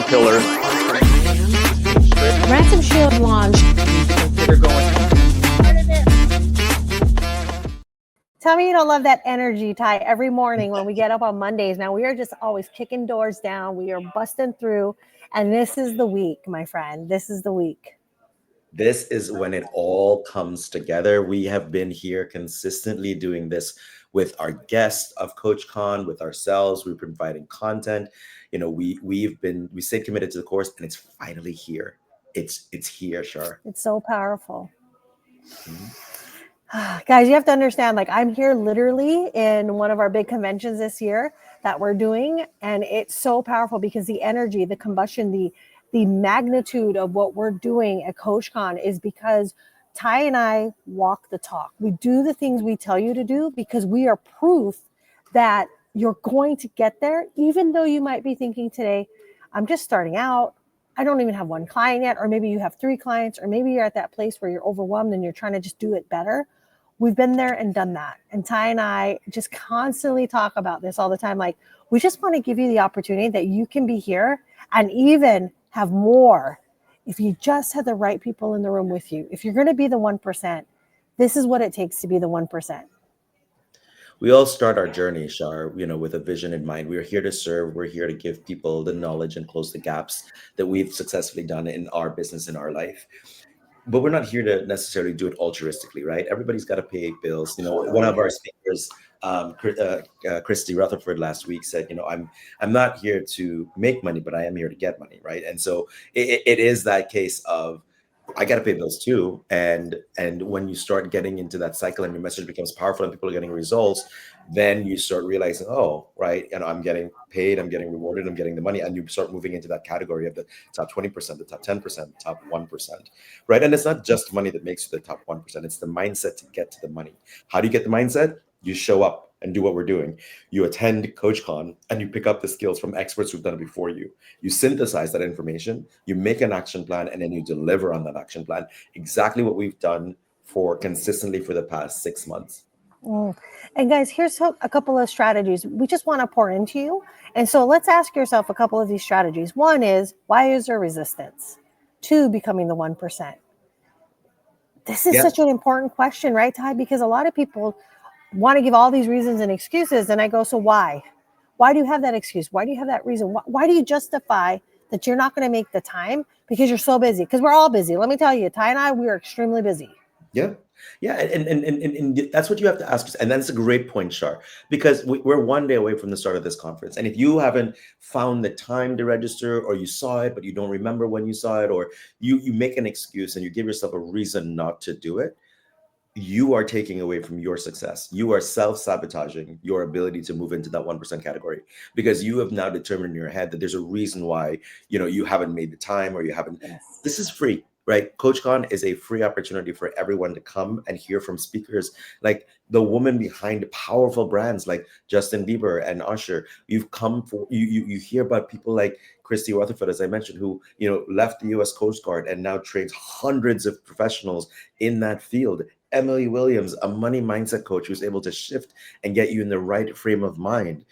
Pillar. Ransom Shield launch. Consider going. Tell me you don't love that energy, Ty, every morning when we get up on Mondays. Now, we are just always kicking doors down. We are busting through. And this is the week, my friend. This is the week. This is when it all comes together. We have been here consistently doing this with our guests of CoachCon, with ourselves. We've been providing content. You know, we stay committed to the course, and it's finally here. It's here, Shar. It's so powerful. Guys, you have to understand, like, I'm here literally in one of our big conventions this year that we're doing, and it's so powerful because the energy, the combustion, the magnitude of what we're doing at CoachCon is because Ty and I walk the talk. We do the things we tell you to do because we are proof that you're going to get there, even though you might be thinking today, I'm just starting out. I don't even have one client yet, or maybe you have 3 clients, or maybe you're at that place where you're overwhelmed and you're trying to just do it better. We've been there and done that. And Ty and I just constantly talk about this all the time. Like, we just want to give you the opportunity that you can be here and even have more if you just have the right people in the room with you. If you're going to be the 1%, this is what it takes to be the 1%. We all start our journey, Shar, with a vision in mind. We're here to serve. We're here to give people the knowledge and close the gaps that we've successfully done in our business, in our life. But we're not here to necessarily do it altruistically, right? Everybody's got to pay bills. One of our speakers, Christy Rutherford, last week said, I'm not here to make money, but I am here to get money, right? And so it is that case of, I got to pay bills too. And when you start getting into that cycle and your message becomes powerful and people are getting results, then you start realizing, oh, right, I'm getting paid, I'm getting rewarded, I'm getting the money. And you start moving into that category of the top 20%, the top 10%, the top 1%, right? And it's not just money that makes you the top 1%. It's the mindset to get to the money. How do you get the mindset? You show up and do what we're doing. You attend CoachCon and you pick up the skills from experts who've done it before you. You synthesize that information, you make an action plan, and then you deliver on that action plan. Exactly what we've done consistently for the past 6 months. And guys, here's a couple of strategies. We just want to pour into you. And so let's ask yourself a couple of these strategies. One is, why is there resistance to becoming the 1%? This is such an important question, right, Ty? Because a lot of people want to give all these reasons and excuses. And I go, so why? Why do you have that excuse? Why do you have that reason? Why do you justify that you're not going to make the time because you're so busy? Because we're all busy. Let me tell you, Ty and I, we are extremely busy. Yeah. And that's what you have to ask yourself. And that's a great point, Shar, because we're one day away from the start of this conference. And if you haven't found the time to register, or you saw it, but you don't remember when you saw it, or you make an excuse and you give yourself a reason not to do it, you are taking away from your success. You are self-sabotaging your ability to move into that 1% category, because you have now determined in your head that there's a reason why, you haven't made the time, or you haven't. This is free, right? CoachCon is a free opportunity for everyone to come and hear from speakers like the woman behind powerful brands like Justin Bieber and Usher. You've come for, you hear about people like Christy Rutherford, as I mentioned, who, left the US Coast Guard and now trains hundreds of professionals in that field. Emily Williams, a money mindset coach who's able to shift and get you in the right frame of mind.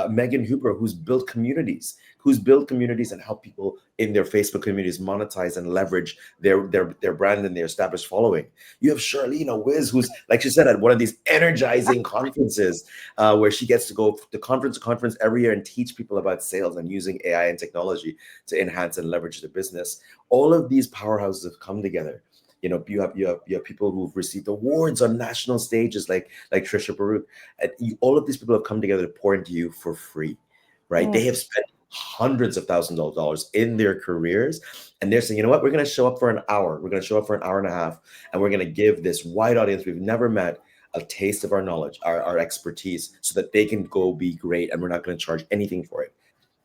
Megan Hooper, who's built communities and help people in their Facebook communities monetize and leverage their brand and their established following. You have Charlene Wiz, who's, like she said, at one of these energizing conferences where she gets to go to conference every year and teach people about sales and using AI and technology to enhance and leverage their business. All of these powerhouses have come together. You have people who've received awards on national stages like Trisha Baruch. All of these people have come together to pour into you for free, right? They have spent hundreds of thousands of dollars in their careers, and they're saying, you know what, we're going to show up for an hour. We're going to show up for an hour and a half, and we're going to give this wide audience we've never met a taste of our knowledge, our expertise, so that they can go be great, and we're not going to charge anything for it.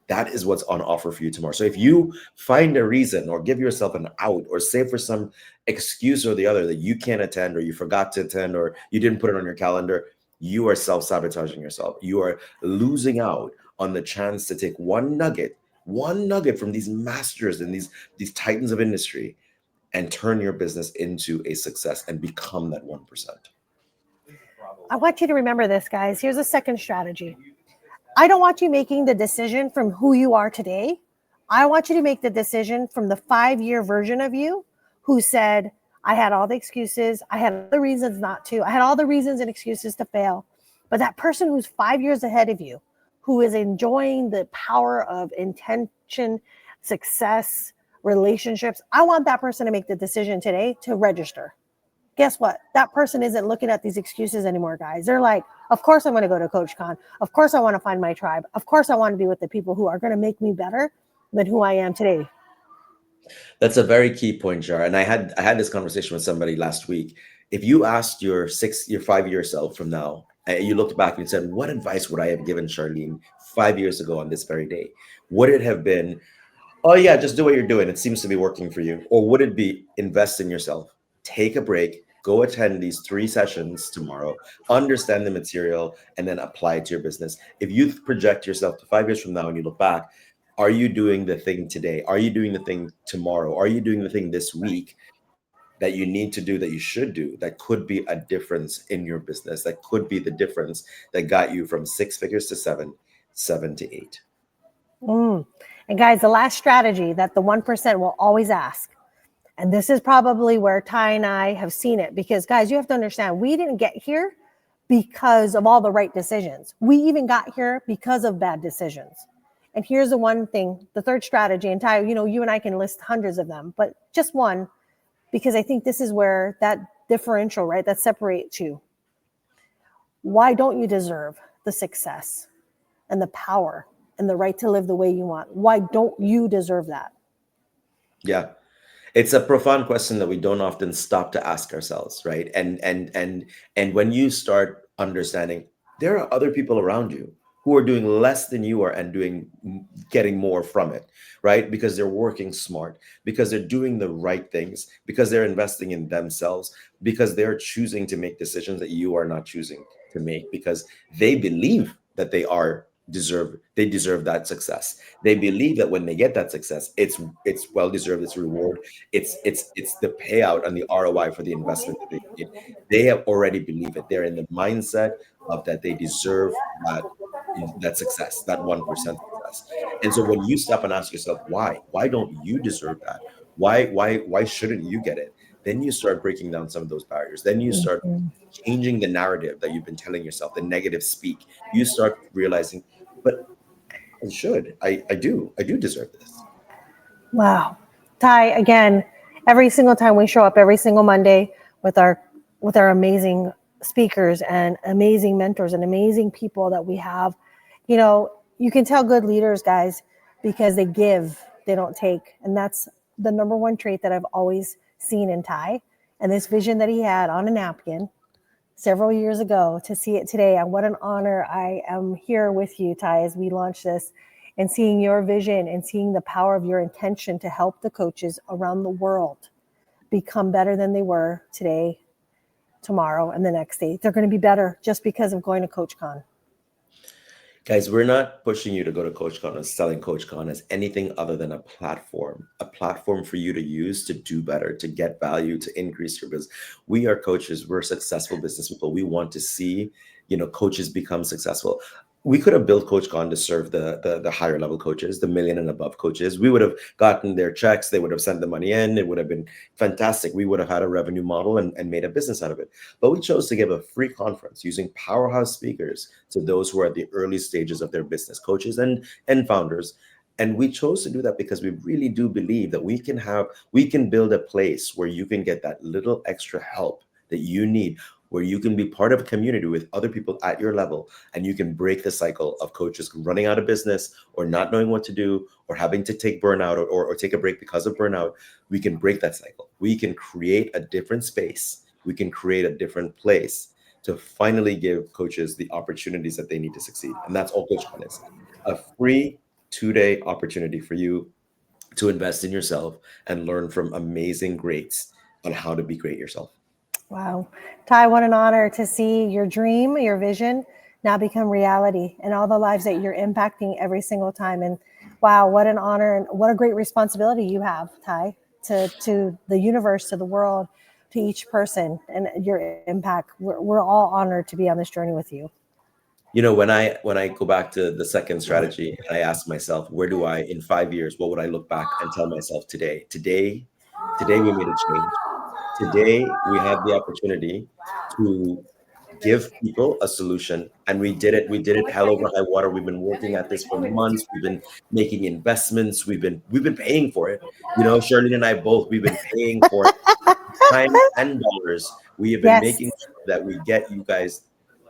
That is what's on offer for you tomorrow. So if you find a reason, or give yourself an out, or say for some excuse or the other that you can't attend, or you forgot to attend, or you didn't put it on your calendar, you are self-sabotaging yourself. You are losing out on the chance to take one nugget from these masters and these titans of industry, and turn your business into a success and become that 1%. I want you to remember this, guys. Here's a second strategy. I don't want you making the decision from who you are today I want you to make the decision from the 5-year version of you who said, I had all the excuses. I had all the reasons not to. I had all the reasons and excuses to fail. But that person who's 5 years ahead of you, who is enjoying the power of intention, success, relationships, I want that person to make the decision today to register. Guess what? That person isn't looking at these excuses anymore, guys. They're like, of course I want to go to CoachCon. Of course I want to find my tribe. Of course I want to be with the people who are going to make me better than who I am today. That's a very key point, Jar. And I had this conversation with somebody last week. If you asked your 5-year self from now, and you looked back and said, what advice would I have given Charlene 5 years ago on this very day? Would it have been, oh yeah, just do what you're doing, it seems to be working for you? Or would it be, invest in yourself, take a break, go attend these 3 sessions tomorrow, understand the material, and then apply it to your business? If you project yourself to 5 years from now and you look back, are you doing the thing today? Are you doing the thing tomorrow? Are you doing the thing this week that you need to do, that you should do, that could be a difference in your business, that could be the difference that got you from 6 figures to 7 to 8? And guys, the last strategy that the 1% will always ask, and this is probably where Ty and I have seen it, because guys, you have to understand, we didn't get here because of all the right decisions. We even got here because of bad decisions. And here's the one thing, the third strategy, and Ty, you and I can list hundreds of them, but just one, because I think this is where that differential, right, that separates you. Why don't you deserve the success and the power and the right to live the way you want? Why don't you deserve that? Yeah. It's a profound question that we don't often stop to ask ourselves, right? And when you start understanding there are other people around you who are doing less than you are and getting more from it, right? Because they're working smart, because they're doing the right things, because they're investing in themselves, because they're choosing to make decisions that you are not choosing to make, because they believe that they deserve that success. They believe that when they get that success, it's well deserved, it's reward, it's the payout and the ROI for the investment that they made. They have already believed it. They're in the mindset of that they deserve that success, that 1% success. And so when you stop and ask yourself, why don't you deserve that? Why shouldn't you get it? Then you start breaking down some of those barriers. Then you start changing the narrative that you've been telling yourself, the negative speak. You start realizing, but I do deserve this. Wow. Ty, again, every single time we show up every single Monday with our amazing speakers and amazing mentors and amazing people that we have, you can tell good leaders, guys, because they give, they don't take. And that's the number one trait that I've always seen in Ty, and this vision that he had on a napkin several years ago, to see it today. And what an honor I am here with you, Ty, as we launch this, and seeing your vision and seeing the power of your intention to help the coaches around the world become better than they were today, tomorrow, and the next day. They're going to be better just because of going to CoachCon. Guys, we're not pushing you to go to CoachCon or selling CoachCon as anything other than a platform for you to use to do better, to get value, to increase your business. We are coaches. We're successful business people. We want to see, coaches become successful. We could have built CoachCon to serve the higher level coaches, the million and above coaches. We would have gotten their checks. They would have sent the money in. It would have been fantastic. We would have had a revenue model and made a business out of it. But we chose to give a free conference using powerhouse speakers to those who are at the early stages of their business, coaches and founders. And we chose to do that because we really do believe that we can build a place where you can get that little extra help that you need, where you can be part of a community with other people at your level, and you can break the cycle of coaches running out of business or not knowing what to do or having to take burnout or take a break because of burnout. We can break that cycle. We can create a different space. We can create a different place to finally give coaches the opportunities that they need to succeed. And that's all CoachCon is. A free 2-day opportunity for you to invest in yourself and learn from amazing greats on how to be great yourself. Wow. Ty, what an honor to see your dream, your vision now become reality, and all the lives that you're impacting every single time. And wow, what an honor and what a great responsibility you have, Ty, to the universe, to the world, to each person, and your impact. We're all honored to be on this journey with you. when I go back to the second strategy and I ask myself, where do I in 5 years, what would I look back and tell myself today? Today we made a change. Today we have the opportunity to give people a solution, and we did it. We did it hell over high water. We've been working at this for months. We've been making investments. We've been paying for it. Charlene and I both, we've been paying for it, time and dollars. We have been Yes. making sure that we get you guys.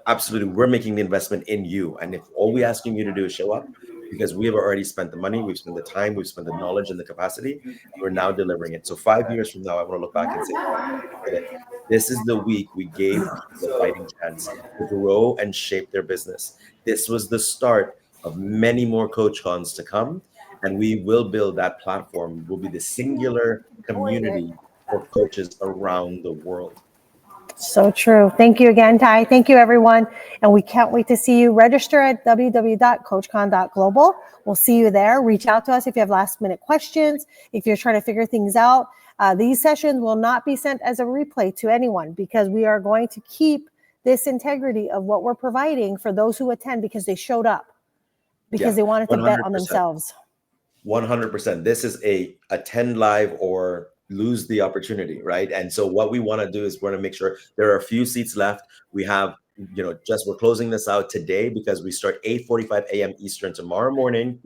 Absolutely, we're making the investment in you, and if all we're asking you to do is show up, because we have already spent the money, we've spent the time, we've spent the knowledge and the capacity, we're now delivering it. So 5 years from now, I want to look back and say, this is the week we gave people a fighting chance to grow and shape their business. This was the start of many more Coach Cons to come, and we will build that platform. Will be the singular community for coaches around the world. So true. Thank you again, Ty. Thank you, everyone. And we can't wait to see you. Register at www.coachcon.global. We'll see you there. Reach out to us if you have last minute questions, if you're trying to figure things out. These sessions will not be sent as a replay to anyone, because we are going to keep this integrity of what we're providing for those who attend, because they showed up, because they wanted to bet on themselves. 100%. This is a attend live or lose the opportunity, right? And so what we want to do is we're going to make sure there are a few seats left. We have, we're closing this out today because we start 8:45 a.m. Eastern tomorrow morning.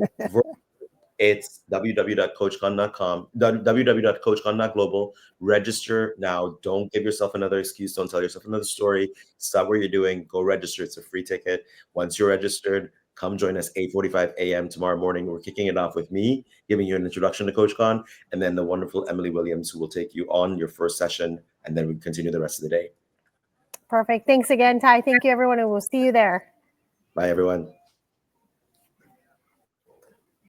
It's www.coachcon.com, www.coachcon.global. Register now. Don't give yourself another excuse. Don't tell yourself another story. Stop what you're doing. Go register. It's a free ticket. Once you're registered, come join us 8:45 a.m. tomorrow morning. We're kicking it off with me, giving you an introduction to Coach Con, and then the wonderful Emily Williams, who will take you on your first session, and then we continue the rest of the day. Perfect. Thanks again, Ty. Thank you, everyone, and we'll see you there. Bye, everyone.